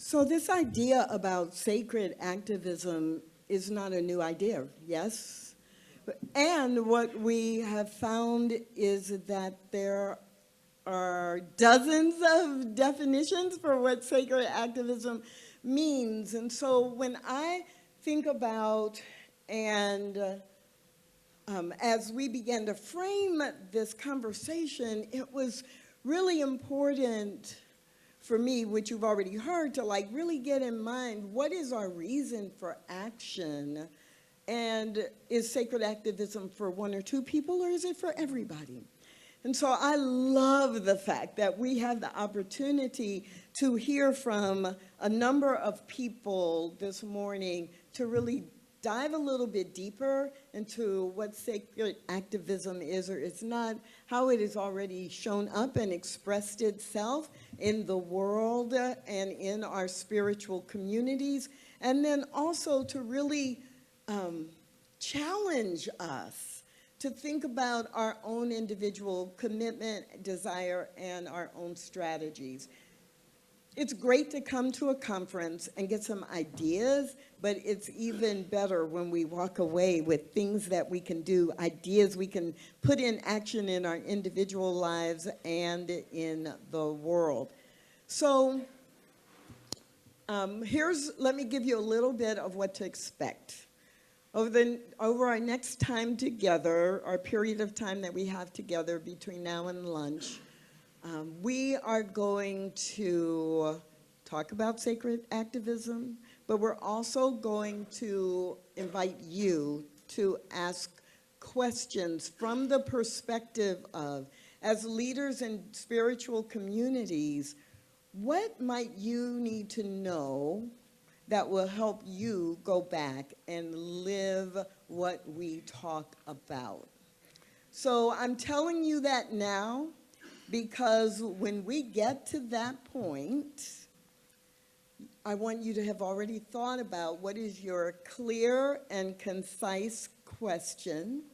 So this idea about sacred activism is not a new idea, yes? And what we have found is that there are dozens of definitions for what sacred activism means. And so when I think about, and as we began to frame this conversation, it was really important for me, which you've already heard, to like really get in mind, what is our reason for action? And is sacred activism for one or two people, or is it for everybody? And so I love the fact that we have the opportunity to hear from a number of people this morning to really dive a little bit deeper into what sacred activism is or is not, how it has already shown up and expressed itself in the world and in our spiritual communities, and then also to really challenge us to think about our own individual commitment, desire, and our own strategies. It's great to come to a conference and get some ideas, but it's even better when we walk away with things that we can do, ideas we can put in action in our individual lives and in the world. So let me give you a little bit of what to expect. Over our next time together, our period of time that we have together between now and lunch, we are going to talk about sacred activism, but we're also going to invite you to ask questions from the perspective of, as leaders in spiritual communities, what might you need to know that will help you go back and live what we talk about? So I'm telling you that now, because when we get to that point, I want you to have already thought about what is your clear and concise question,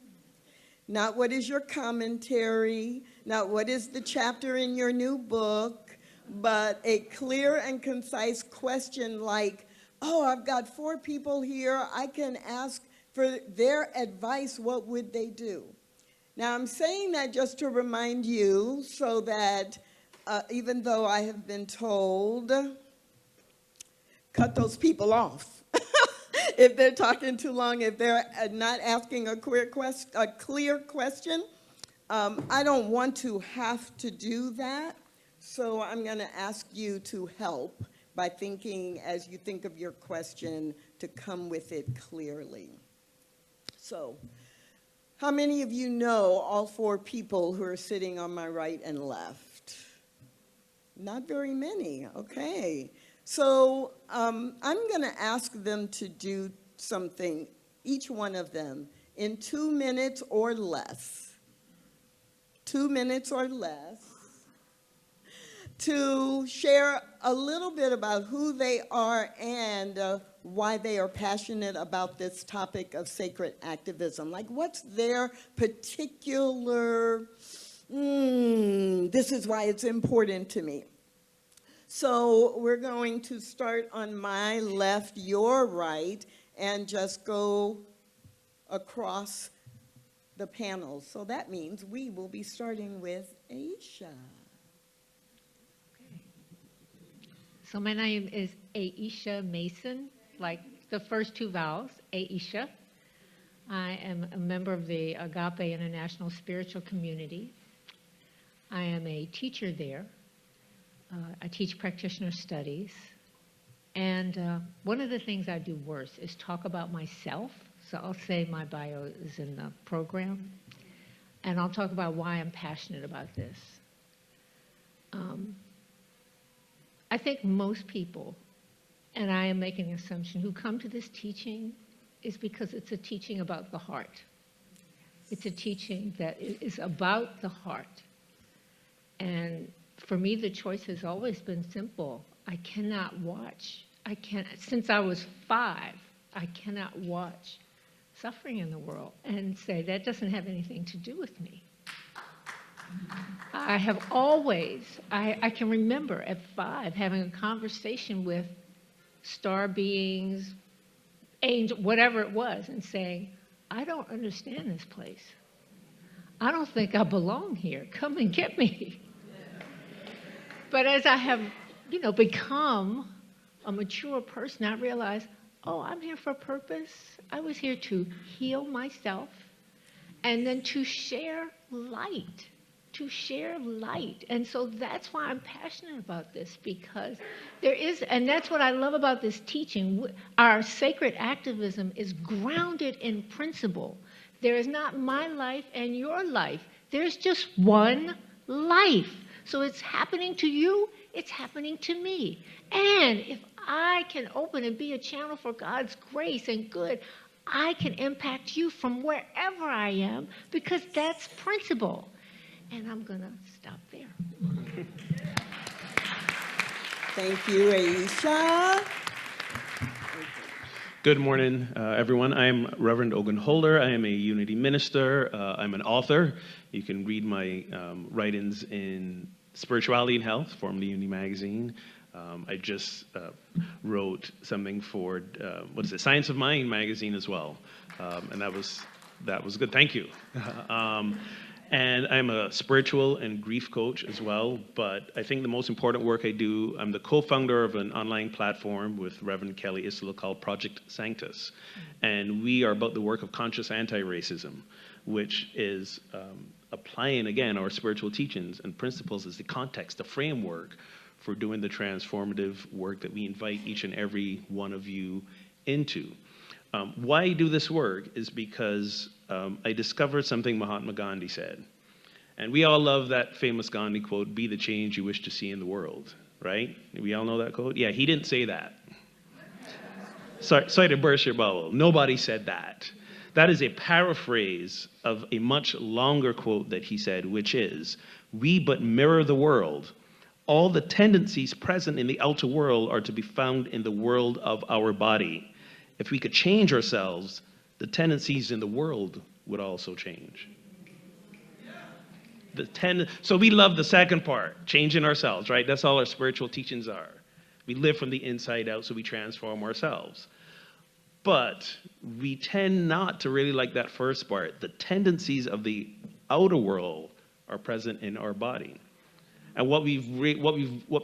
not what is your commentary, not what is the chapter in your new book, but a clear and concise question like, oh, I've got 4 people here, I can ask for their advice, what would they do? Now, I'm saying that just to remind you so that even though I have been told, cut those people off. If they're talking too long, if they're not asking a clear question, I don't want to have to do that. So I'm going to ask you to help by thinking, as you think of your question, to come with it clearly. So, how many of you know all 4 people who are sitting on my right and left? Not very many, okay. So I'm going to ask them to do something, each one of them, in 2 minutes or less. 2 minutes or less. To share a little bit about who they are and why they are passionate about this topic of sacred activism. Like, what's their particular, this is why it's important to me. So we're going to start on my left, your right, and just go across the panels. So that means we will be starting with Aisha. So my name is Aisha Mason, like the first 2 vowels, Aisha. I am a member of the Agape International Spiritual Community. I am a teacher there. I teach practitioner studies. And one of the things I do worse is talk about myself. So I'll say my bio is in the program. And I'll talk about why I'm passionate about this. I think most people, and I am making an assumption, who come to this teaching is because it's a teaching about the heart. It's a teaching that is about the heart. And for me, the choice has always been simple. Since I was 5, I cannot watch suffering in the world and say that doesn't have anything to do with me. I have always, I can remember at 5 having a conversation with star beings, angel, whatever it was, and saying, I don't understand this place. I don't think I belong here. Come and get me. But as I have, become a mature person, I realize, oh, I'm here for a purpose. I was here to heal myself and then to share light, And so that's why I'm passionate about this, because there is, and that's what I love about this teaching. Our sacred activism is grounded in principle. There is not my life and your life. There's just one life. So it's happening to you, it's happening to me. And if I can open and be a channel for God's grace and good, I can impact you from wherever I am, because that's principle. And I'm going to stop there. Thank you, Aisha. Good morning, everyone. I'm Reverend Ogun Holder. I am a Unity minister. I'm an author. You can read my writings in Spirituality and Health, formerly Unity Magazine. I just wrote something for, Science of Mind magazine as well. And that was good. Thank you. And I'm a spiritual and grief coach as well, but I think the most important work I do, I'm the co-founder of an online platform with Reverend Kelly Isla called Project Sanctus. And we are about the work of conscious anti-racism, which is applying, again, our spiritual teachings and principles as the context, the framework for doing the transformative work that we invite each and every one of you into. Why I do this work is because I discovered something Mahatma Gandhi said. And we all love that famous Gandhi quote, "Be the change you wish to see in the world," right? We all know that quote? Yeah, he didn't say that. Sorry to burst your bubble. Nobody said that. That is a paraphrase of a much longer quote that he said, which is, "We but mirror the world. All the tendencies present in the outer world are to be found in the world of our body. If we could change ourselves, the tendencies in the world would also change." So we love the second part, changing ourselves, right? That's all our spiritual teachings are. We live from the inside out, so we transform ourselves. But we tend not to really like that first part. The tendencies of the outer world are present in our body. And what we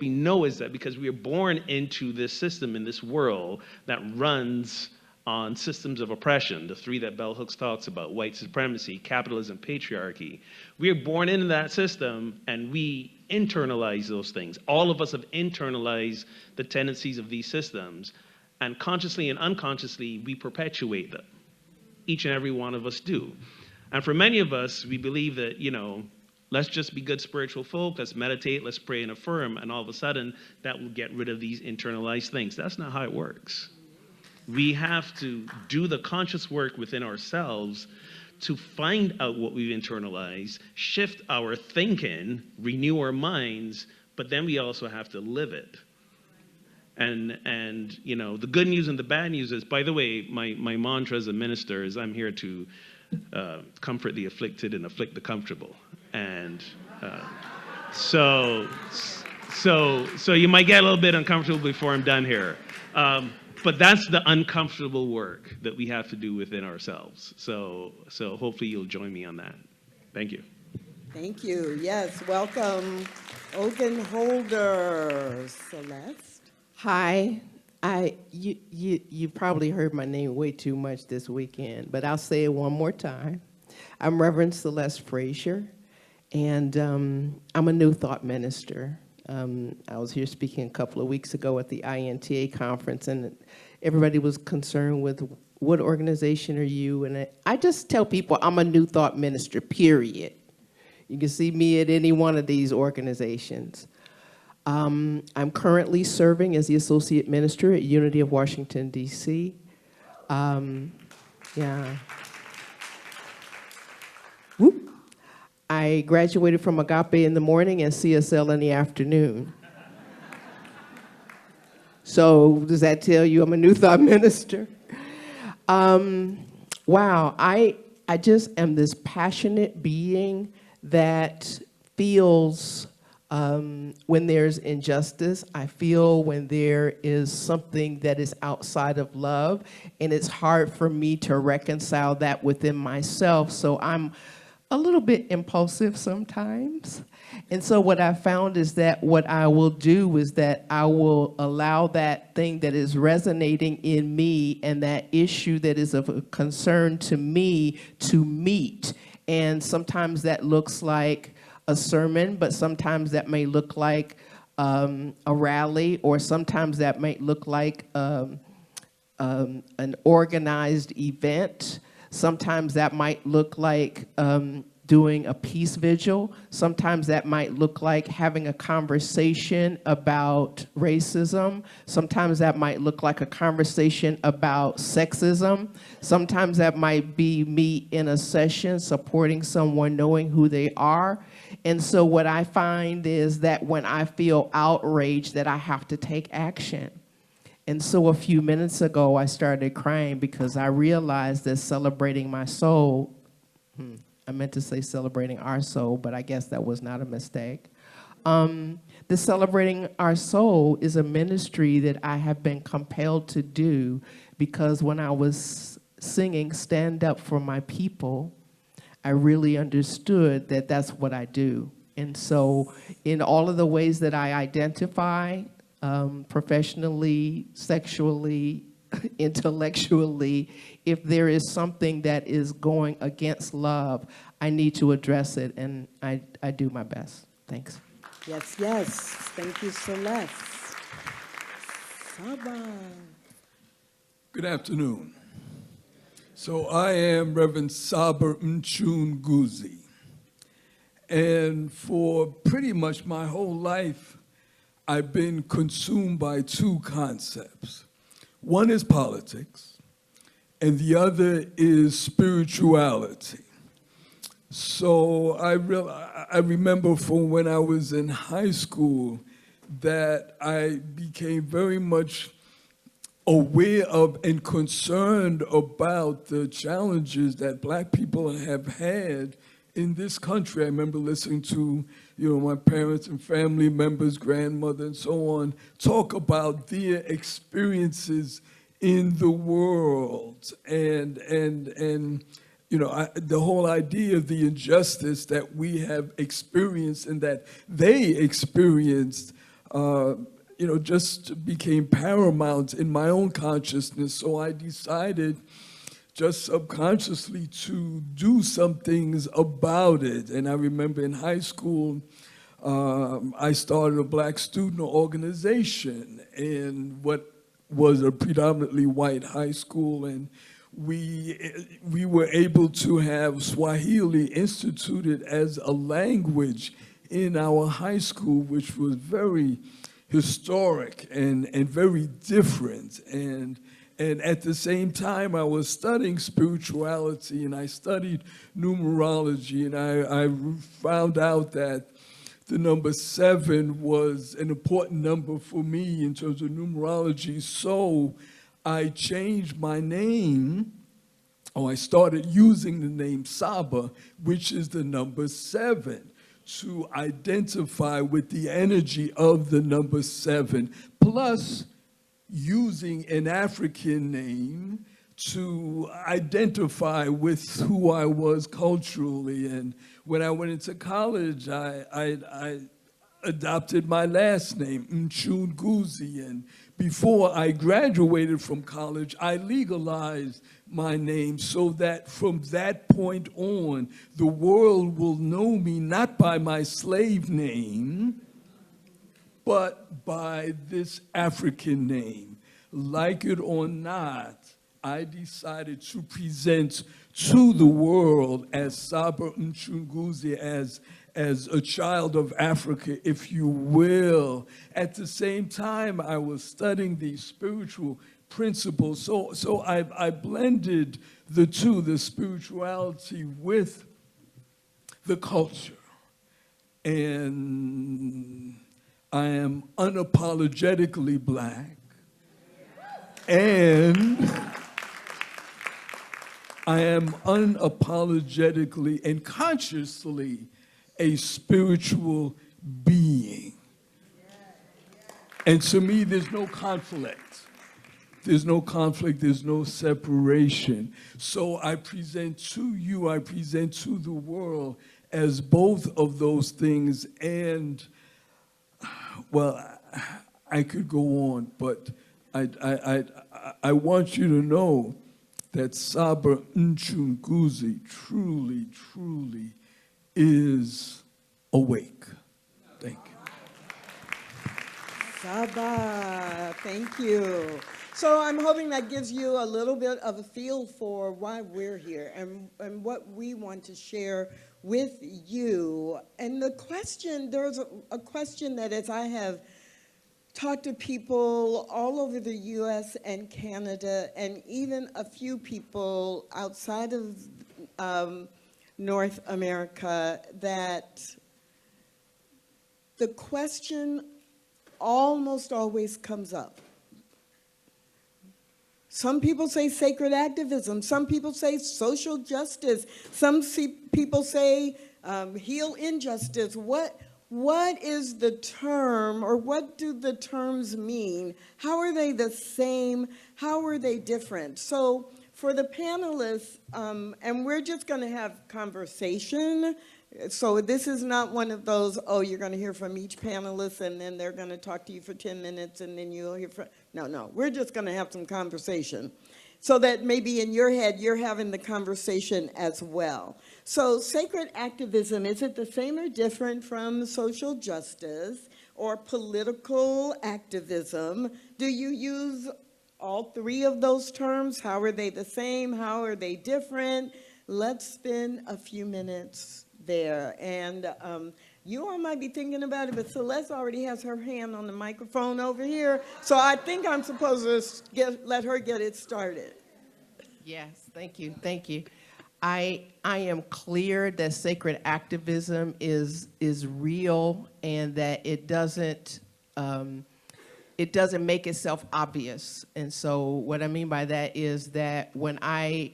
know is that because we are born into this system, in this world that runs on systems of oppression, the three that Bell Hooks talks about, white supremacy, capitalism, patriarchy. We are born into that system and we internalize those things. All of us have internalized the tendencies of these systems, and consciously and unconsciously, we perpetuate them. Each and every one of us do. And for many of us, we believe that, let's just be good spiritual folk, let's meditate, let's pray and affirm, and all of a sudden, that will get rid of these internalized things. That's not how it works. We have to do the conscious work within ourselves to find out what we've internalized, shift our thinking, renew our minds, but then we also have to live it. And the good news and the bad news is, by the way, my mantra as a minister is I'm here to comfort the afflicted and afflict the comfortable. And so you might get a little bit uncomfortable before I'm done here. But that's the uncomfortable work that we have to do within ourselves. So hopefully you'll join me on that. Thank you. Thank you. Yes, welcome, Ogun Holder. Celeste. Hi. You probably heard my name way too much this weekend, but I'll say it one more time. I'm Reverend Celeste Frazier, and I'm a New Thought minister. I was here speaking a couple of weeks ago at the INTA conference, and everybody was concerned with what organization are you? And I just tell people I'm a New Thought minister, period. You can see me at any one of these organizations. I'm currently serving as the associate minister at Unity of Washington, D.C. Yeah. Whoop. I graduated from Agape in the morning and CSL in the afternoon. So does that tell you I'm a New Thought minister? Wow, I just am this passionate being that feels when there's injustice. I feel when there is something that is outside of love, and it's hard for me to reconcile that within myself. So I'm a little bit impulsive sometimes. And so what I found is that what I will do is that I will allow that thing that is resonating in me and that issue that is of a concern to me to meet. And sometimes that looks like a sermon, but sometimes that may look like a rally, or sometimes that might look like an organized event. Sometimes that might look like doing a peace vigil. Sometimes that might look like having a conversation about racism. Sometimes that might look like a conversation about sexism. Sometimes that might be me in a session supporting someone, knowing who they are. And so what I find is that when I feel outraged, that I have to take action. And so a few minutes ago, I started crying because I realized that celebrating my soul, I meant to say celebrating our soul, but I guess that was not a mistake. The Celebrating Our Soul is a ministry that I have been compelled to do because when I was singing Stand Up for My People, I really understood that that's what I do. And so in all of the ways that I identify, professionally, sexually, intellectually, if there is something that is going against love, I need to address it, and I do my best. Thanks. Yes, yes. Thank you, Celeste. Saba. Good afternoon. So I am Reverend Saba Mchunguzi. And for pretty much my whole life, I've been consumed by two concepts. One is politics, and the other is spirituality. So I remember from when I was in high school that I became very much aware of and concerned about the challenges that Black people have had in this country. I remember listening to, my parents and family members, grandmother and so on, talk about their experiences in the world and the whole idea of the injustice that we have experienced and that they experienced, just became paramount in my own consciousness. So I decided just subconsciously to do some things about it. And I remember in high school, I started a Black student organization in what was a predominantly white high school, and we were able to have Swahili instituted as a language in our high school, which was very historic and very different. And at the same time, I was studying spirituality, and I studied numerology, and I found out that the number 7 was an important number for me in terms of numerology. So I changed my name, or I started using the name Saba, which is the number 7, to identify with the energy of the number 7, plus using an African name to identify with who I was culturally. And when I went into college, I adopted my last name, Mchunguzi. And before I graduated from college, I legalized my name so that from that point on, the world will know me not by my slave name, but by this African name. Like it or not, I decided to present to the world as Saba Mchunguzi, as a child of Africa, if you will. At the same time, I was studying these spiritual principles. So I blended the two, the spirituality with the culture. And I am unapologetically Black. And I am unapologetically and consciously a spiritual being. And to me, there's no conflict. There's no conflict, there's no separation. So I present to you, I present to the world as both of those things. And, well, I could go on, but I want you to know that Saba Nchunguzi truly, truly is awake. Thank you. Saba, thank you. So I'm hoping that gives you a little bit of a feel for why we're here and what we want to share with you. And the question, there's a question that as I have talked to people all over the US and Canada, and even a few people outside of North America, that the question almost always comes up. Some people say sacred activism. Some people say social justice. Some people say heal injustice. What is the term, or what do the terms mean? How are they the same? How are they different? So for the panelists, and we're just going to have conversation. So this is not one of those, oh, you're going to hear from each panelist and then they're going to talk to you for 10 minutes and then you'll hear from, no, we're just going to have some conversation. So that maybe in your head, you're having the conversation as well. So sacred activism, is it the same or different from social justice or political activism? Do you use all three of those terms? How are they the same? How are they different? Let's spend a few minutes there. And you all might be thinking about it, but Celeste already has her hand on the microphone over here. So I think I'm supposed to let her get it started. Yes, thank you, thank you. I am clear that sacred activism is real, and that it doesn't make itself obvious. And so what I mean by that is that when I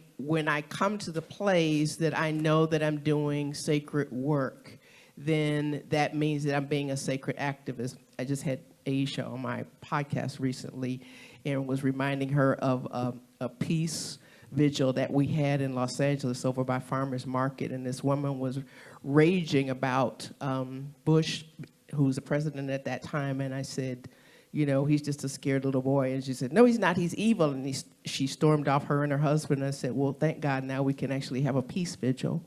come to the place that I know that I'm doing sacred work, then that means that I'm being a sacred activist. I just had Aisha on my podcast recently and was reminding her of a peace vigil that we had in Los Angeles over by Farmers Market. And this woman was raging about Bush, who was the president at that time. And I said, you know, he's just a scared little boy. And she said, no, he's not, he's evil. And she stormed off, her and her husband. And I said, well, thank God now we can actually have a peace vigil.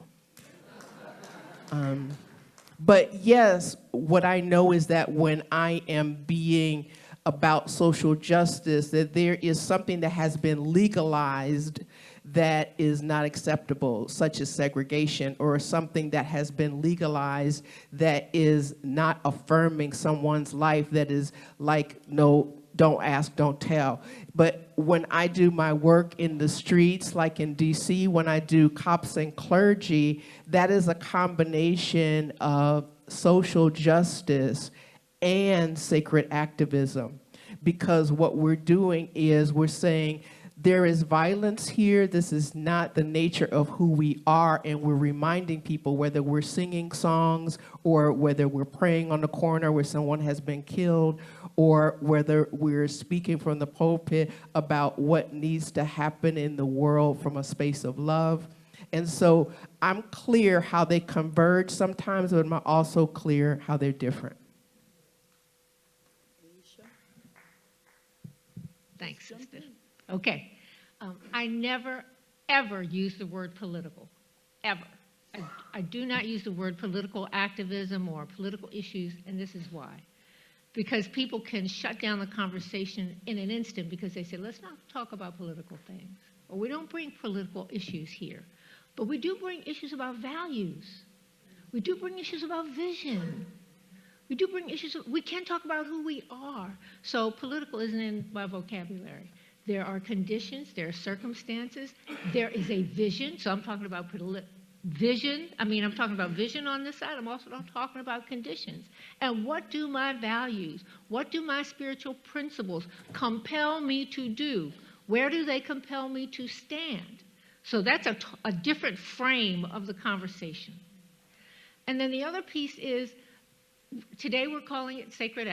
But yes, what I know is that when I am being about social justice, that there is something that has been legalized that is not acceptable, such as segregation, or something that has been legalized that is not affirming someone's life, that is like, no, don't ask, don't tell. But when I do my work in the streets, like in DC, when I do cops and clergy, that is a combination of social justice and sacred activism. Because what we're doing is we're saying, there is violence here. This is not the nature of who we are. And we're reminding people, whether we're singing songs or whether we're praying on the corner where someone has been killed, or whether we're speaking from the pulpit about what needs to happen in the world from a space of love. And so I'm clear how they converge sometimes, but I'm also clear how they're different. Thanks, sister. Okay. I never, ever use the word political, ever. I do not use the word political activism or political issues, and this is why. Because people can shut down the conversation in an instant because they say, let's not talk about political things, or we don't bring political issues here. But we do bring issues about values. We do bring issues about vision. We do bring issues, we can talk about who we are. So political isn't in my vocabulary. There are conditions, there are circumstances, there is a vision. So I'm talking about vision. I'm talking about vision on this side. I'm also talking about conditions. And what do my values, what do my spiritual principles compel me to do? Where do they compel me to stand? So that's a different frame of the conversation. And then the other piece is, today we're calling it sacred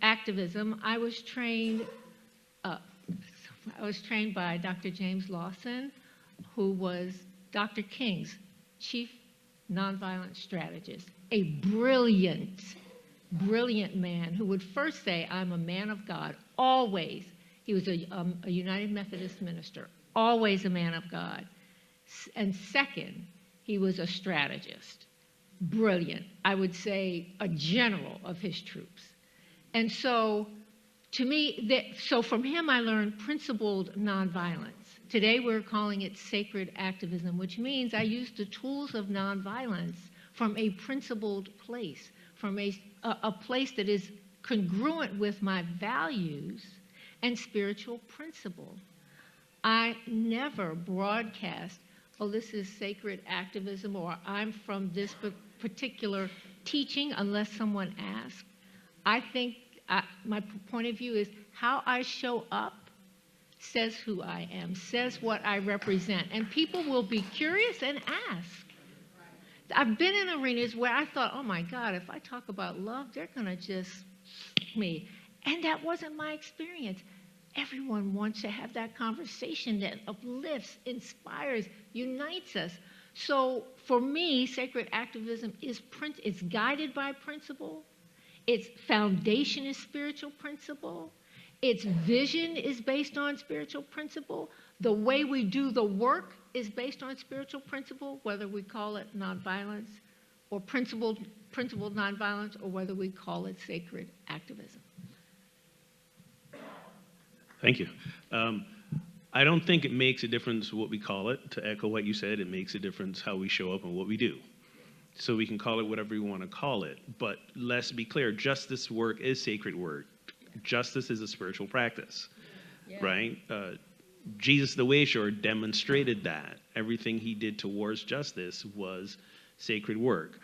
activism. I was trained by Dr. James Lawson, who was Dr. King's chief nonviolent strategist, a brilliant, brilliant man who would first say, I'm a man of God, always. He was a United Methodist minister, always a man of God. And second, he was a strategist, brilliant. I would say a general of his troops. And so, to me, so from him I learned principled nonviolence. Today we're calling it sacred activism, which means I use the tools of nonviolence from a principled place, from a place that is congruent with my values and spiritual principle. I never broadcast, oh, this is sacred activism, or I'm from this particular teaching unless someone asks. I think my point of view is how I show up says who I am, says what I represent, and people will be curious and ask. I've been in arenas where I thought, oh my God, if I talk about love, they're gonna just me. And that wasn't my experience. Everyone wants to have that conversation that uplifts, inspires, unites us. So for me, sacred activism is it's guided by principle. Its foundation is spiritual principle. Its vision is based on spiritual principle. The way we do the work is based on spiritual principle, whether we call it nonviolence or principled nonviolence, or whether we call it sacred activism. Thank you. I don't think it makes a difference what we call it. To echo what you said, it makes a difference how we show up and what we do. So we can call it whatever we want to call it. But let's be clear, justice work is sacred work. Justice is a spiritual practice, right? Jesus the Wayshower demonstrated that. Everything he did towards justice was sacred work.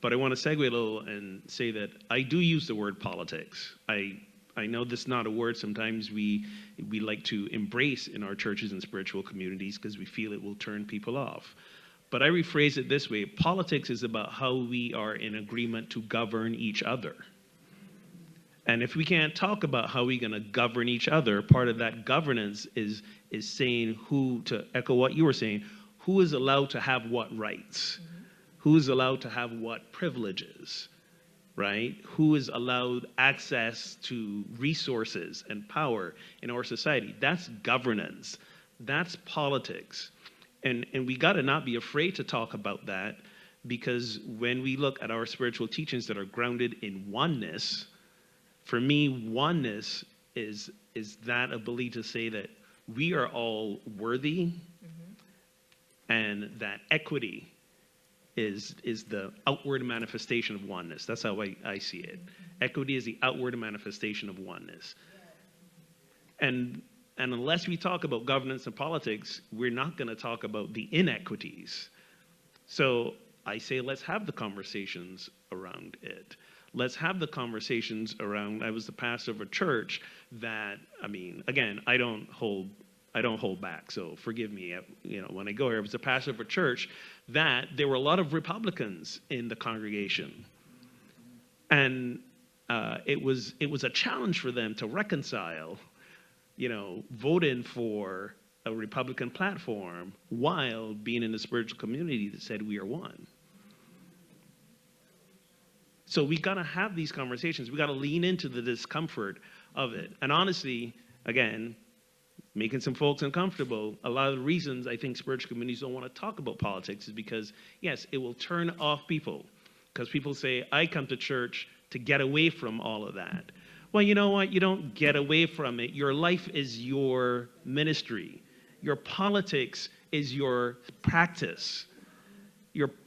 But I want to segue a little and say that I do use the word politics. I know this is not a word sometimes we like to embrace in our churches and spiritual communities because we feel it will turn people off. But I rephrase it this way: politics is about how we are in agreement to govern each other. And if we can't talk about how we're going to govern each other, part of that governance is saying who, to echo what you were saying, who is allowed to have what rights? Who is allowed to have what privileges? Right? Who is allowed access to resources and power in our society? That's governance. That's politics. And we got to not be afraid to talk about that, because when we look at our spiritual teachings that are grounded in oneness, for me, oneness is that ability to say that we are all worthy, and that equity is the outward manifestation of oneness. That's how I see it. Equity is the outward manifestation of oneness. And unless we talk about governance and politics, we're not going to talk about the inequities. So I say, let's have the conversations around it. Let's have the conversations around, I was the pastor of a church that, I mean, again, I don't hold back, so forgive me, when I go here. I was a pastor of a church that there were a lot of Republicans in the congregation. And it was a challenge for them to reconcile, voting for a Republican platform while being in the spiritual community that said we are one. So we got to have these conversations. We got to lean into the discomfort of it. And honestly, again, making some folks uncomfortable, a lot of the reasons I think spiritual communities don't want to talk about politics is because, yes, it will turn off people. Because people say, I come to church to get away from all of that. Well, you know what? You don't get away from it. Your life is your ministry. Your politics is your practice.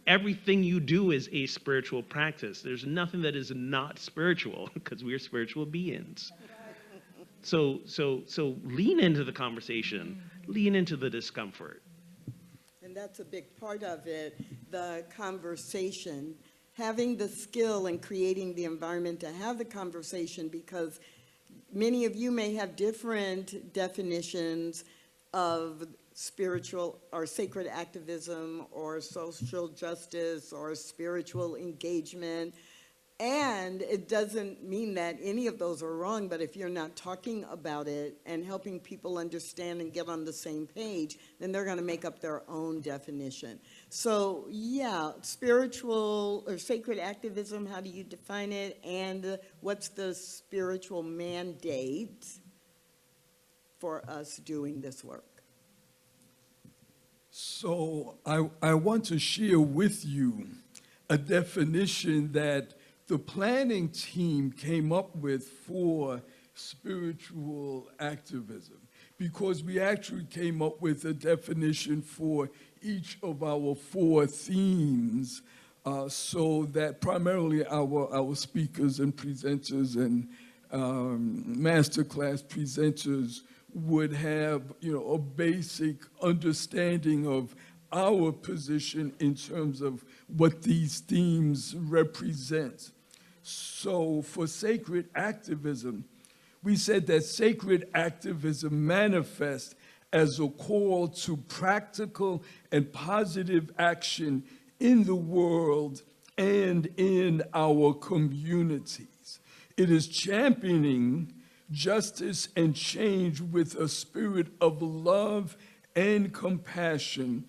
Everything you do is a spiritual practice. There's nothing that is not spiritual, because we are spiritual beings. So lean into the conversation, lean into the discomfort. And that's a big part of it, the conversation, having the skill and creating the environment to have the conversation, because many of you may have different definitions of spiritual or sacred activism or social justice or spiritual engagement. And it doesn't mean that any of those are wrong, but if you're not talking about it and helping people understand and get on the same page, then they're going to make up their own definition. So, yeah, spiritual or sacred activism, how do you define it? And what's the spiritual mandate for us doing this work? So I want to share with you a definition that the planning team came up with for spiritual activism, because we actually came up with a definition for each of our 4 themes, so that primarily our speakers and presenters and masterclass presenters would have, a basic understanding of our position in terms of what these themes represent. So for sacred activism, we said that sacred activism manifests as a call to practical and positive action in the world and in our communities. It is championing justice and change with a spirit of love and compassion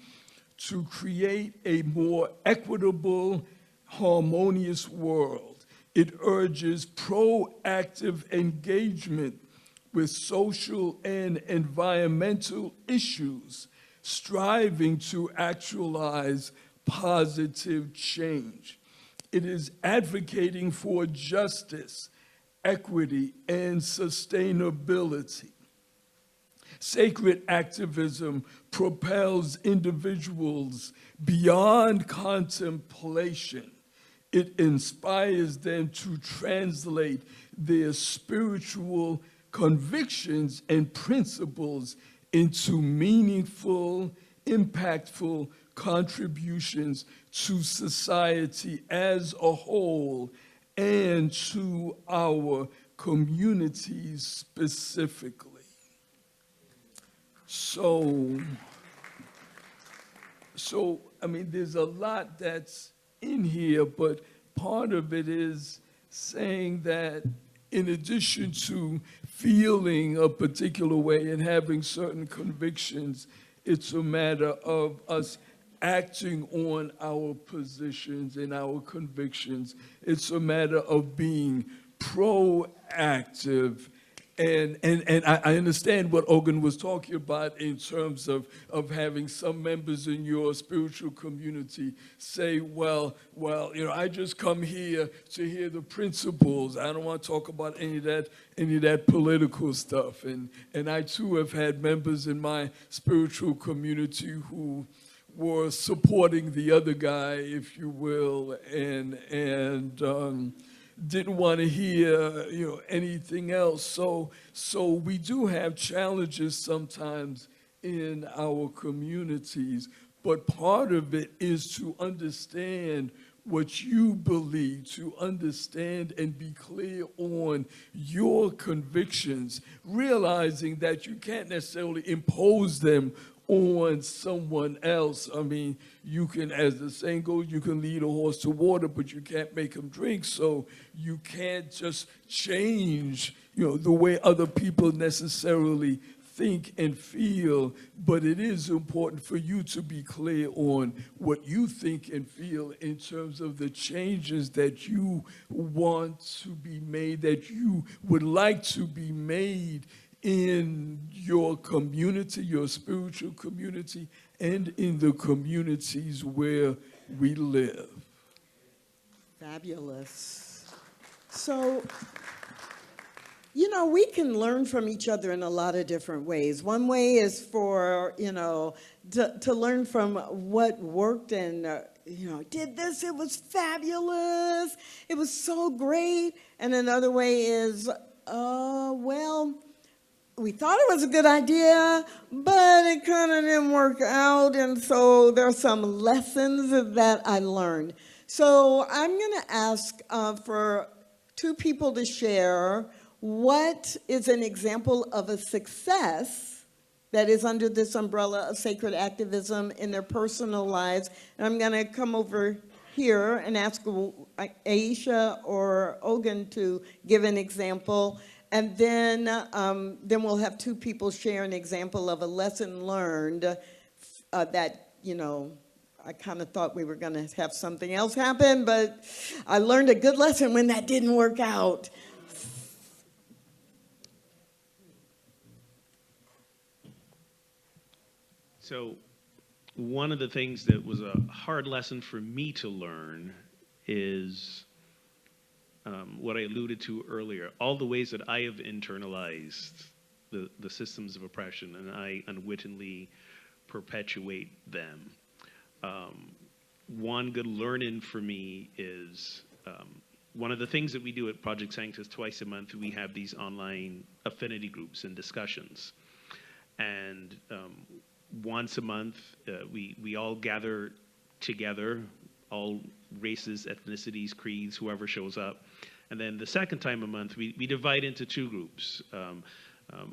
to create a more equitable, harmonious world. It urges proactive engagement with social and environmental issues, striving to actualize positive change. It is advocating for justice, equity, and sustainability. Sacred activism propels individuals beyond contemplation. It inspires them to translate their spiritual convictions and principles into meaningful, impactful contributions to society as a whole and to our communities specifically. So, I mean, there's a lot that's in here, but part of it is saying that in addition to feeling a particular way and having certain convictions, it's a matter of us acting on our positions and our convictions. It's a matter of being proactive. And I understand what Ogun was talking about in terms of having some members in your spiritual community say, well, I just come here to hear the principles. I don't want to talk about any of that political stuff. And I too have had members in my spiritual community who were supporting the other guy, if you will, and didn't want to hear, anything else. So we do have challenges sometimes in our communities, but part of it is to understand what you believe, to understand and be clear on your convictions, realizing that you can't necessarily impose them on someone else. I mean, you can, as the saying goes, you can lead a horse to water, but you can't make him drink. So you can't just change, the way other people necessarily think and feel, but it is important for you to be clear on what you think and feel in terms of the changes that you want to be made, that you would like to be made in your community, your spiritual community, and in the communities where we live. Fabulous. So, we can learn from each other in a lot of different ways. One way is for, to learn from what worked and, did this, it was fabulous, it was so great. And another way is, we thought it was a good idea, but it kind of didn't work out, and so there are some lessons that I learned. So I'm going to ask for 2 people to share what is an example of a success that is under this umbrella of sacred activism in their personal lives. And I'm going to come over here and ask Aisha or Ogun to give an example, and then we'll have two people share an example of a lesson learned that, you know, I kind of thought we were going to have something else happen, but I learned a good lesson when that didn't work out. So one of the things that was a hard lesson for me to learn is what I alluded to earlier, all the ways that I have internalized the systems of oppression, and I unwittingly perpetuate them. One good learning for me is one of the things that we do at Project Sanctus twice a month, we have these online affinity groups and discussions. And once a month, we all gather together, all races, ethnicities, creeds, whoever shows up. And then the second time a month, we divide into two groups.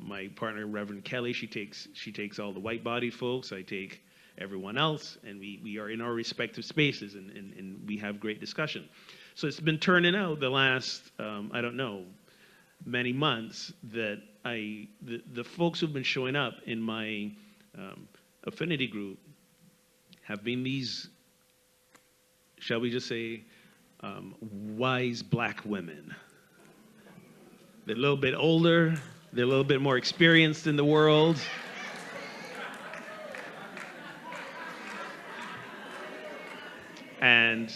My partner, Reverend Kelly, she takes all the white-bodied folks. I take everyone else, and we are in our respective spaces, and we have great discussion. So it's been turning out the last, I don't know, many months that the folks who've been showing up in my affinity group have been these, shall we just say, wise black women. They're a little bit older, they're a little bit more experienced in the world. And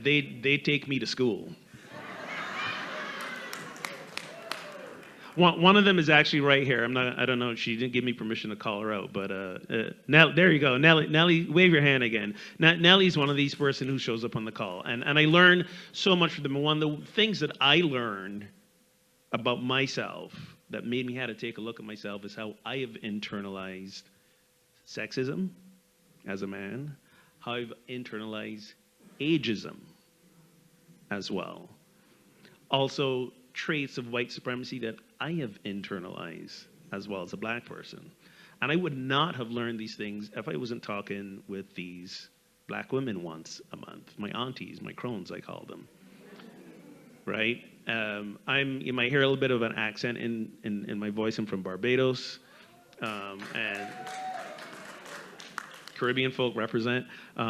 they take me to school. One of them is actually right here. I don't know. She didn't give me permission to call her out, but now there you go. Nellie, wave your hand again. Nellie's one of these person who shows up on the call, and I learned so much from them. And one of the things that I learned about myself that made me have to take a look at myself is how I have internalized sexism as a man, how I've internalized ageism as well. Also, traits of white supremacy that I have internalized as well as a black person. And I would not have learned these things if I wasn't talking with these black women once a month, my aunties, my crones, I call them, right? You might hear a little bit of an accent in my voice. I'm from Barbados, and Caribbean folk represent. You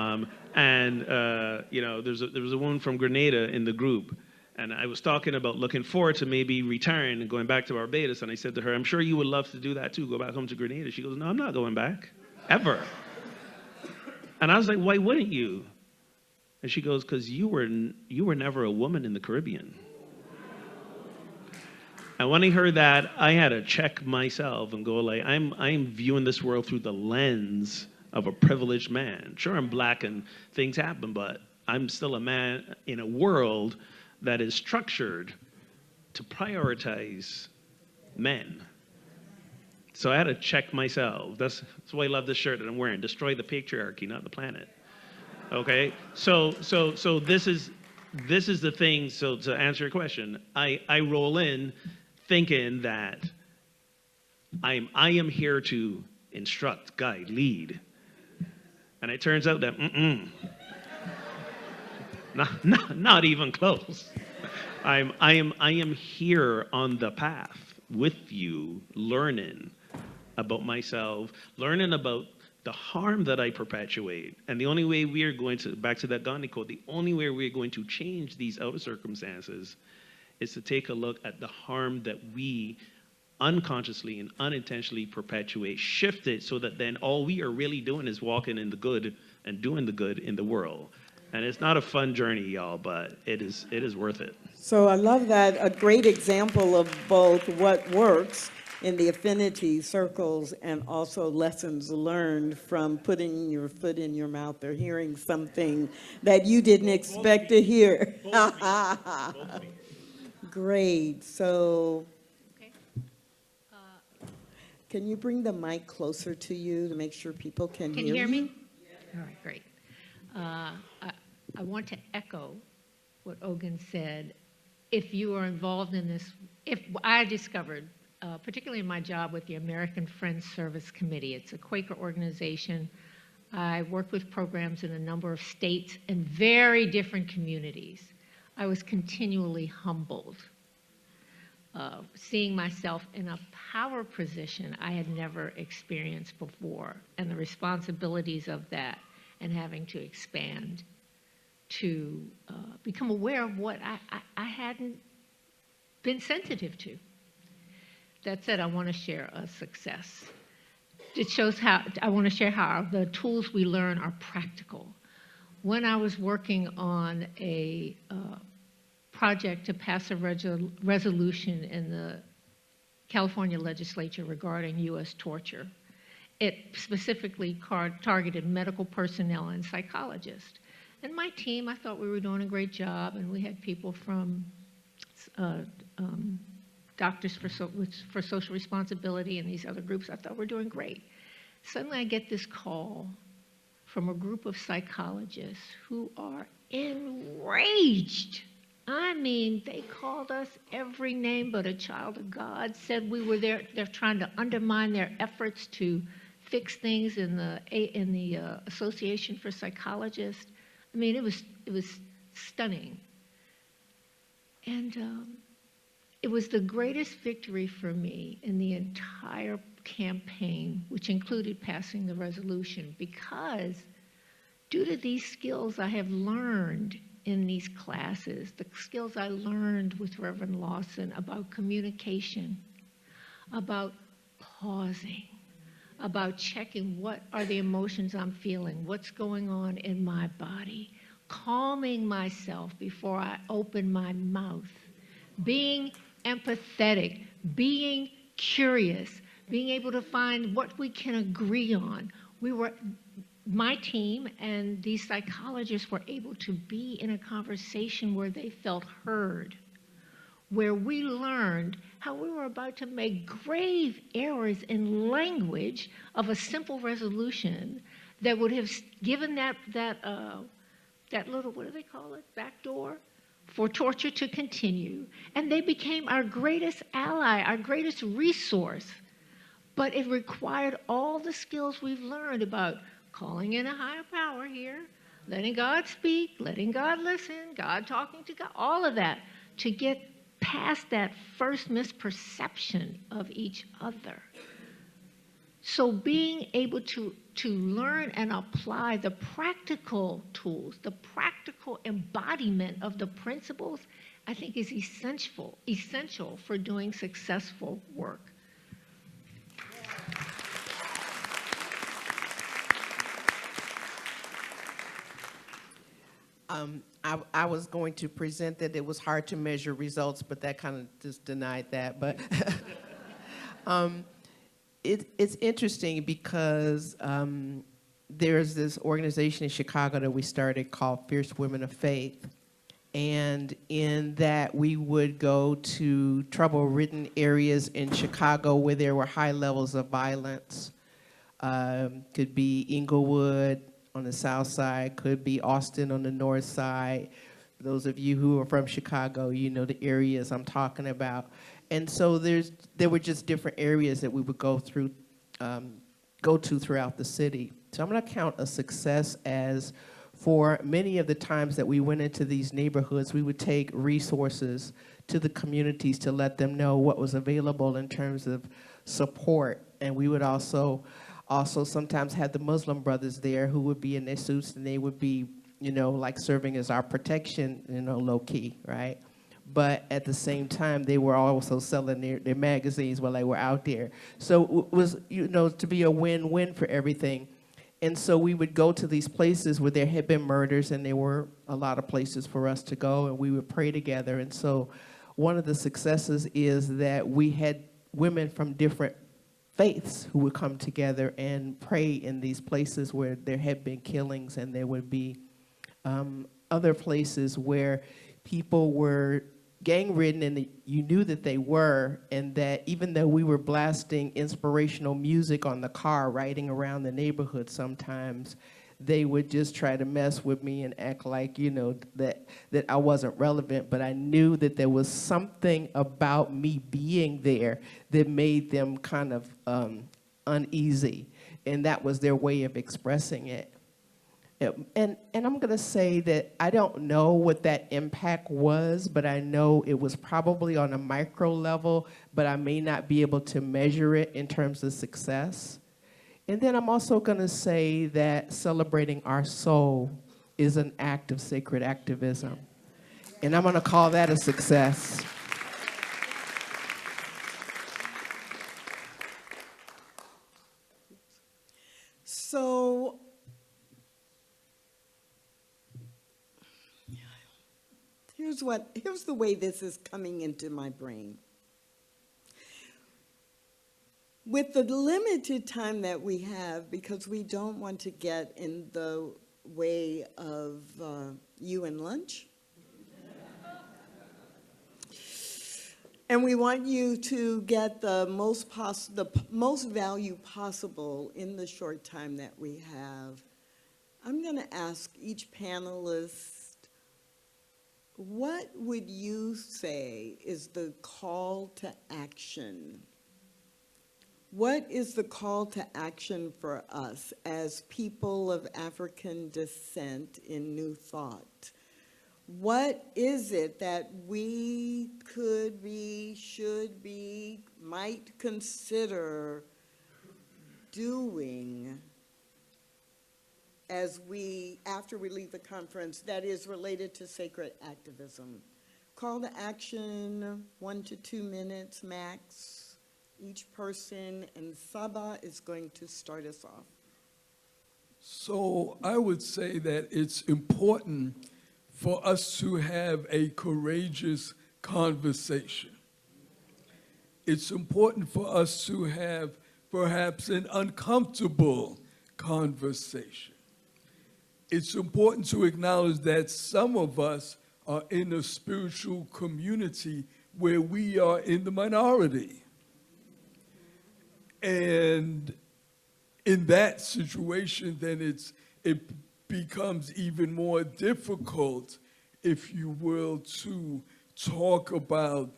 know, there was a woman from Grenada in the group, and I was talking about looking forward to maybe retiring and going back to Barbados, and I said to her, I'm sure you would love to do that too, go back home to Grenada. She goes, no, I'm not going back, ever. And I was like, why wouldn't you? And she goes, because you were never a woman in the Caribbean. And when I heard that, I had to check myself and go like, I'm viewing this world through the lens of a privileged man. Sure, I'm black and things happen, but I'm still a man in a world that is structured to prioritize men. So I had to check myself. That's why I love this shirt that I'm wearing. Destroy the patriarchy, not the planet. Okay? So this is the thing. So to answer your question, I roll in thinking that I am here to instruct, guide, lead. And it turns out that not even close. I am here on the path with you, learning about myself, learning about the harm that I perpetuate. And the only way we are going to, back to that Gandhi quote, the only way we're going to change these outer circumstances is to take a look at the harm that we unconsciously and unintentionally perpetuate, shift it so that then all we are really doing is walking in the good and doing the good in the world. And it's not a fun journey, y'all, but it is worth it. So I love that, a great example of both what works in the affinity circles and also lessons learned from putting your foot in your mouth or hearing something that you didn't expect to hear. Great. So can you bring the mic closer to you to make sure people can hear you? Can you hear me? All right, great. I want to echo what Ogun said. If you are involved in this, if I discovered, particularly in my job with the American Friends Service Committee, it's a Quaker organization. I worked with programs in a number of states and very different communities. I was continually humbled, seeing myself in a power position I had never experienced before, and the responsibilities of that, and having to expand to become aware of what I hadn't been sensitive to. That said, I want to share a success. It shows how, I want to share how the tools we learn are practical. When I was working on a project to pass a resolution in the California legislature regarding U.S. torture, it specifically targeted medical personnel and psychologists. And my team, I thought we were doing a great job, and we had people from Doctors for Social Responsibility and these other groups. I thought we're doing great. Suddenly I get this call from a group of psychologists who are enraged. I mean, they called us every name but a child of God, said we were there, they're trying to undermine their efforts to fix things in the Association for Psychologists. I mean, it was stunning. And it was the greatest victory for me in the entire campaign, which included passing the resolution, because due to these skills I have learned in these classes, the skills I learned with Reverend Lawson about communication, about pausing, about checking what are the emotions I'm feeling, what's going on in my body, calming myself before I open my mouth, being empathetic, being curious, being able to find what we can agree on. My team and these psychologists were able to be in a conversation where they felt heard, where we learned how we were about to make grave errors in language of a simple resolution that would have given that little, what do they call it, backdoor for torture to continue. And they became our greatest ally, our greatest resource. But it required all the skills we've learned about calling in a higher power here, letting God speak, letting God listen, God talking to God, all of that, to get past that first misperception of each other. So being able to learn and apply the practical tools, the practical embodiment of the principles, I think is essential for doing successful work. I was going to present that it was hard to measure results, but that kind of just denied that. But it's interesting because there's this organization in Chicago that we started called Fierce Women of Faith. And in that, we would go to trouble-ridden areas in Chicago where there were high levels of violence. Could be Inglewood on the south side, could be Austin on the north side. Those of you who are from Chicago, you know the areas I'm talking about. And so there were just different areas that we would go to throughout the city. So I'm going to count a success as, for many of the times that we went into these neighborhoods, we would take resources to the communities to let them know what was available in terms of support. And we would also sometimes have the Muslim brothers there who would be in their suits, and they would be, like serving as our protection, low key, right? But at the same time, they were also selling their magazines while they were out there. So it was, to be a win-win for everything. And so we would go to these places where there had been murders, and there were a lot of places for us to go, and we would pray together. And so one of the successes is that we had women from different faiths who would come together and pray in these places where there had been killings, and there would be other places where people were gang-ridden, and you knew that they were, and that even though we were blasting inspirational music on the car riding around the neighborhood sometimes, they would just try to mess with me and act like, that I wasn't relevant. But I knew that there was something about me being there that made them kind of uneasy. and that was their way of expressing it. And I'm going to say that I don't know what that impact was, but I know it was probably on a micro level, but I may not be able to measure it in terms of success. And then I'm also going to say that celebrating our soul is an act of sacred activism. And I'm going to call that a success. So, here's the way this is coming into my brain. With the limited time that we have, because we don't want to get in the way of you and lunch, and we want you to get the most value possible in the short time that we have, I'm going to ask each panelist, what would you say is the call to action? What is the call to action for us as people of African descent in New Thought? What is it that we could be, should be, might consider doing after we leave the conference that is related to sacred activism? Call to action, 1 to 2 minutes max, each person, and Saba is going to start us off. So I would say that it's important for us to have a courageous conversation. It's important for us to have perhaps an uncomfortable conversation. It's important to acknowledge that some of us are in a spiritual community where we are in the minority. And in that situation, then it becomes even more difficult, if you will, to talk about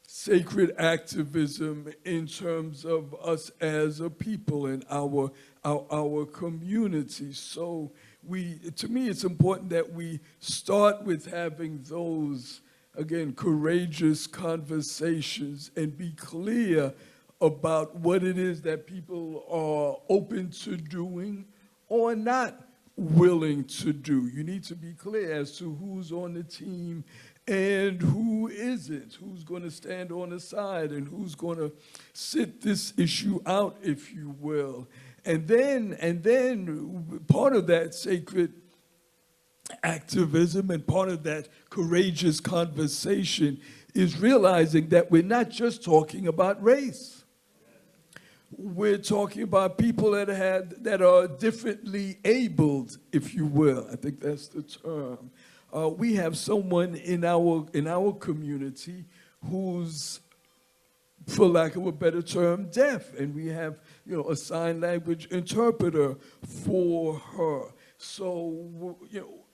sacred activism in terms of us as a people and our community. So to me, it's important that we start with having those, again, courageous conversations and be clear about what it is that people are open to doing or not willing to do. You need to be clear as to who's on the team and who isn't, who's going to stand on the side and who's going to sit this issue out, if you will. And then part of that sacred activism and part of that courageous conversation is realizing that we're not just talking about race. We're talking about people that are differently abled, if you will. I think that's the term. We have someone in our community who's, for lack of a better term, deaf, and we have a sign language interpreter for her. So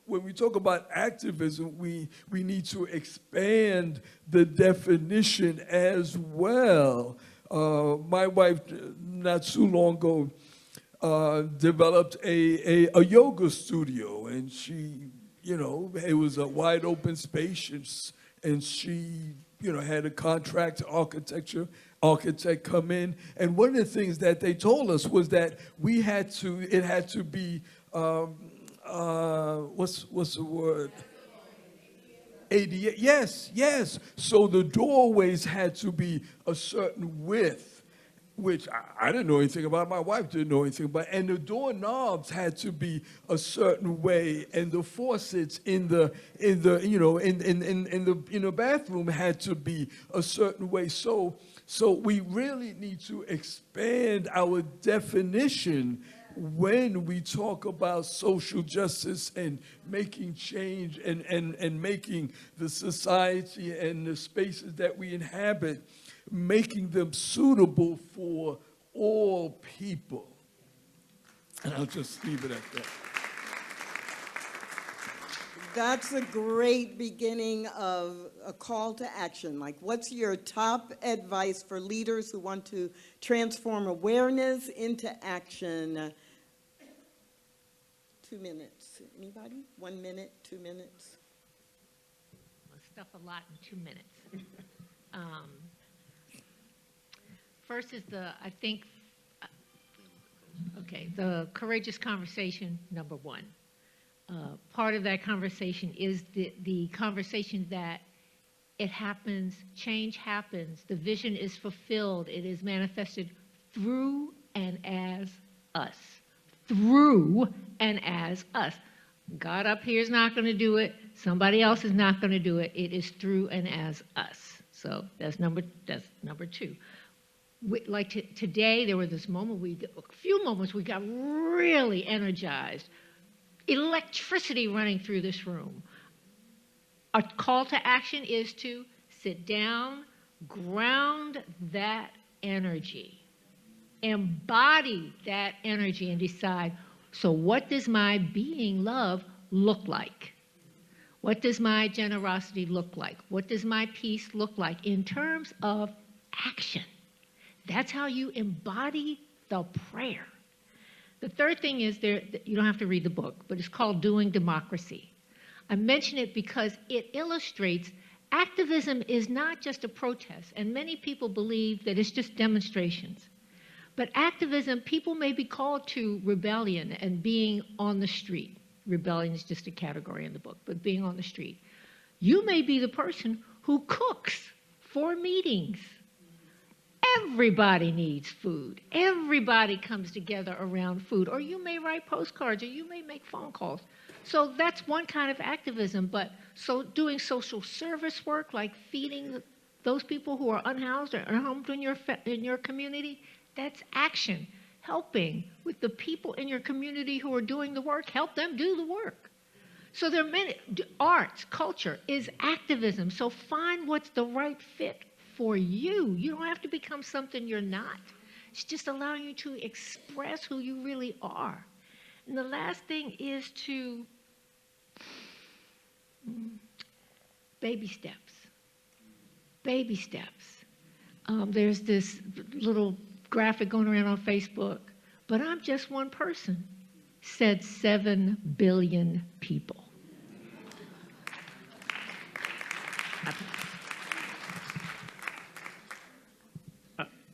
when we talk about activism, we need to expand the definition as well. My wife, not too long ago, developed a yoga studio, and she, it was a wide open space, and she, had a contract architect come in, and one of the things that they told us was that it had to be, what's the word? ADA, yes. So the doorways had to be a certain width, which I didn't know anything about. My wife didn't know anything about. And the doorknobs had to be a certain way, and the faucets in the bathroom had to be a certain way. So we really need to expand our definition when we talk about social justice and making change and making the society and the spaces that we inhabit, making them suitable for all people. And I'll just leave it at that. That's a great beginning of a call to action. Like, what's your top advice for leaders who want to transform awareness into action? 2 minutes. Anybody? 1 minute, 2 minutes? Stuff a lot in 2 minutes. First is the courageous conversation, number one. Part of that conversation is the conversation that it happens, change happens, the vision is fulfilled, it is manifested through and as us. Through and as us. God up here is not going to do it. Somebody else is not going to do it. It is through and as us. So that's number two. Today, there was this moment, a few moments, we got really energized. Electricity running through this room. Our call to action is to sit down, ground that energy, embody that energy, and decide, so what does my being love look like? What does my generosity look like? What does my peace look like in terms of action? That's how you embody the prayer. The third thing is, you don't have to read the book, but it's called Doing Democracy. I mention it because it illustrates activism is not just a protest, and many people believe that it's just demonstrations. But activism, people may be called to rebellion and being on the street. Rebellion is just a category in the book, but being on the street. You may be the person who cooks for meetings. Everybody needs food. Everybody comes together around food. Or you may write postcards, or you may make phone calls. So that's one kind of activism. But so doing social service work, like feeding those people who are unhoused or unhomed in your community, that's action. Helping with the people in your community who are doing the work, help them do the work. So there are many, arts, culture is activism. So find what's the right fit for you. You don't have to become something you're not. It's just allowing you to express who you really are. And the last thing is to baby steps. Baby steps. There's this little graphic going around on Facebook, but I'm just one person, said 7 billion people.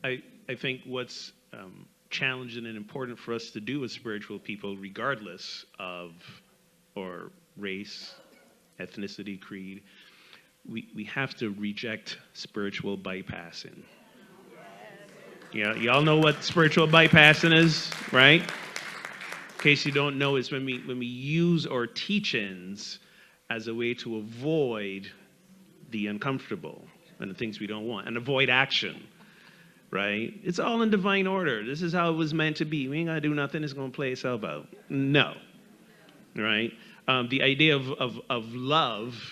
I think what's challenging and important for us to do as spiritual people, regardless of or race, ethnicity, creed, we have to reject spiritual bypassing. Yeah, y'all know what spiritual bypassing is, right? In case you don't know, it's when we use our teachings as a way to avoid the uncomfortable and the things we don't want, and avoid action, right? It's all in divine order. This is how it was meant to be. We ain't gotta do nothing. It's gonna play itself out. No, right? The idea of love,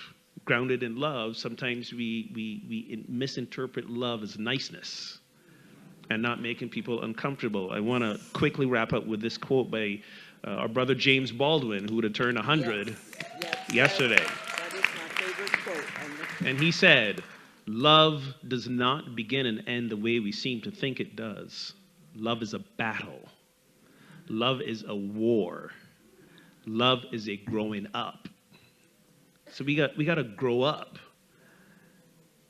grounded in love, sometimes we misinterpret love as niceness and not making people uncomfortable. I want to quickly wrap up with this quote by our brother James Baldwin, who would have turned 100 yesterday. That is my favorite quote. And he said, "Love does not begin and end the way we seem to think it does. Love is a battle. Love is a war. Love is a growing up." So we got to grow up.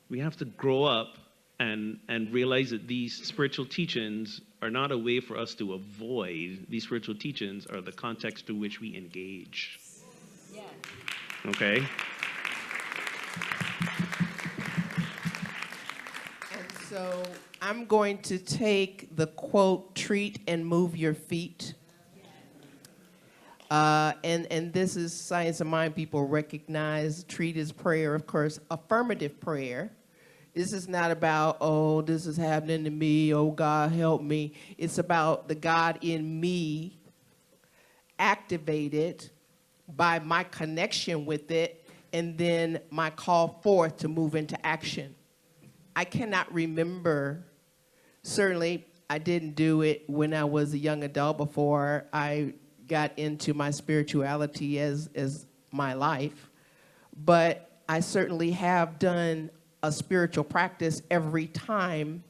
We have to grow up and realize that these spiritual teachings are not a way for us to avoid. These spiritual teachings are the context to which we engage. Yeah. Okay? And so I'm going to take the quote, "treat and move your feet." And this is Science of Mind people recognize. Treat is prayer, of course, affirmative prayer. This is not about, oh, this is happening to me, oh, God, help me. It's about the God in me activated by my connection with it and then my call forth to move into action. I cannot remember, certainly I didn't do it when I was a young adult before I got into my spirituality as my life. but I certainly have done a spiritual practice every time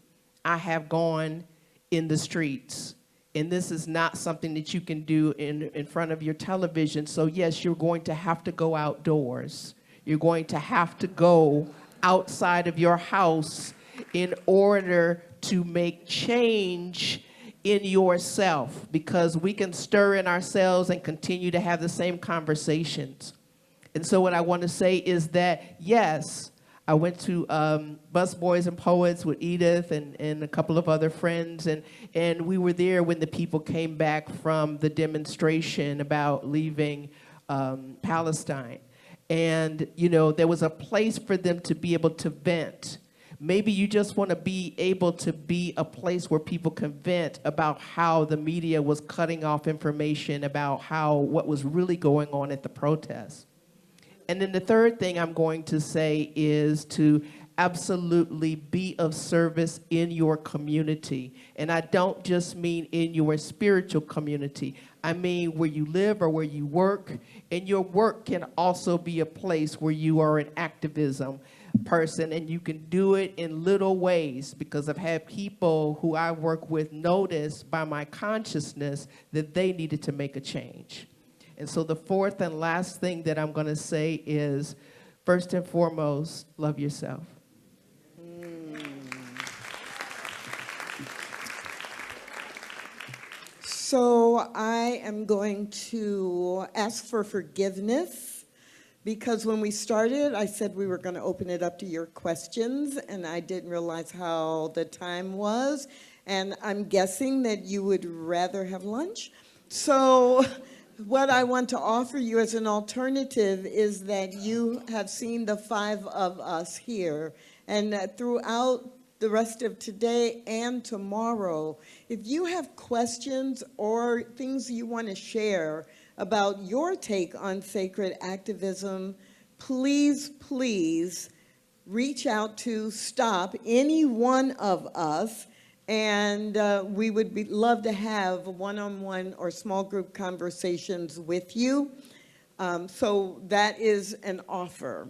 I have gone in the streets. And this is not something that you can do in front of your television. So yes, you're going to have to go outdoors. You're going to have to go outside of your house in order to make change in yourself, because we can stir in ourselves and continue to have the same conversations. And so what I want to say is that, yes, I went to Bus Boys and Poets with Edith and a couple of other friends, and we were there when the people came back from the demonstration about leaving Palestine. And, you know, there was a place for them to be able to vent. Maybe you just want to be able to be a place where people can vent about how the media was cutting off information about what was really going on at the protests. And then the third thing I'm going to say is to absolutely be of service in your community. And I don't just mean in your spiritual community. I mean where you live or where you work. And your work can also be a place where you are an activism person, and you can do it in little ways, because I've had people who I work with notice by my consciousness that they needed to make a change. And so the fourth and last thing that I'm going to say is, first and foremost, love yourself. So I am going to ask for forgiveness, because when we started, I said we were going to open it up to your questions, and I didn't realize how the time was. And I'm guessing that you would rather have lunch. So what I want to offer you as an alternative is that you have seen the five of us here, and that throughout the rest of today and tomorrow, if you have questions or things you want to share about your take on sacred activism, please, please reach out to Stop, any one of us, and we would love to have one-on-one or small group conversations with you. So that is an offer.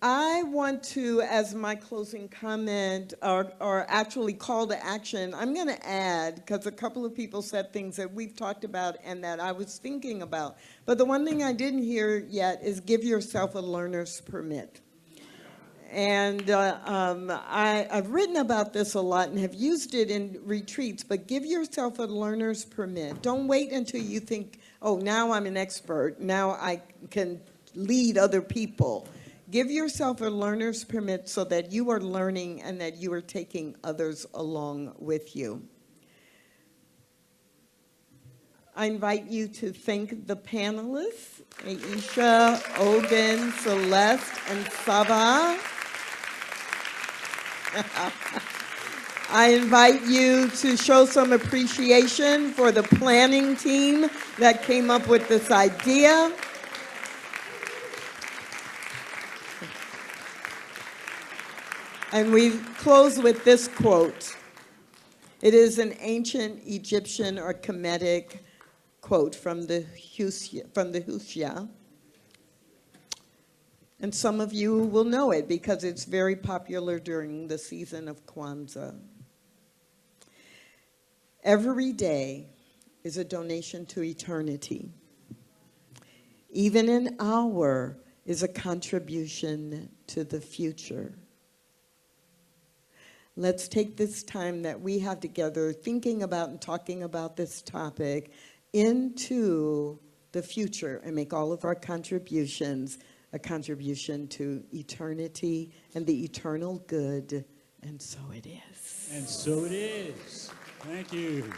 I want to, as my closing comment, or actually call to action, I'm going to add, because a couple of people said things that we've talked about and that I was thinking about. But the one thing I didn't hear yet is give yourself a learner's permit. And I've written about this a lot and have used it in retreats, but give yourself a learner's permit. Don't wait until you think, oh, now I'm an expert, now I can lead other people. Give yourself a learner's permit so that you are learning and that you are taking others along with you. I invite you to thank the panelists, Aisha, Ogun, Celeste, and Saba. I invite you to show some appreciation for the planning team that came up with this idea. And we close with this quote. It is an ancient Egyptian or Kemetic quote from the Hushya. And some of you will know it because it's very popular during the season of Kwanzaa. Every day is a donation to eternity. Even an hour is a contribution to the future. Let's take this time that we have together thinking about and talking about this topic into the future and make all of our contributions a contribution to eternity and the eternal good. And so it is. And so it is. Thank you.